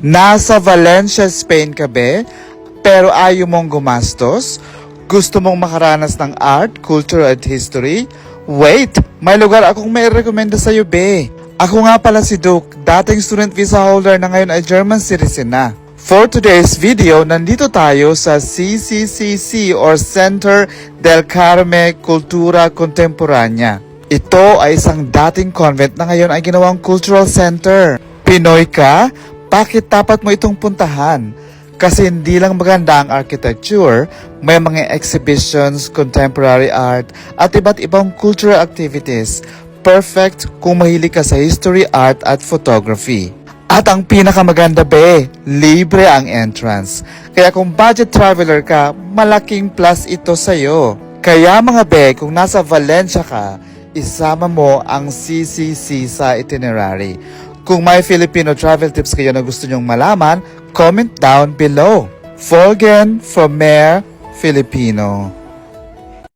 Nasa Valencia, Spain ka be, pero ayaw mong gumastos? Gusto mong makaranas ng art, culture at history? Wait! May lugar akong may rekomenda sa'yo be. Ako nga pala si Duke, dating student visa holder na ngayon ay German citizen na. For today's video, nandito tayo sa CCCC or Center del Carme Cultura Contemporánea. Ito ay isang dating convent na ngayon ay ginawang cultural center. Pinoy ka? Bakit dapat mo itong puntahan? Kasi hindi lang maganda ang architecture, may mga exhibitions, contemporary art, at iba't ibang cultural activities. Perfect kung mahilig ka sa history, art, at photography. At ang pinakamaganda be, libre ang entrance. Kaya kung budget traveler ka, malaking plus ito sa'yo. Kaya mga be, kung nasa Valencia ka, isama mo ang CCC sa itinerary. Kung may Filipino travel tips kayo na gusto nyong malaman, comment down below. Folgen from Mayor Filipino.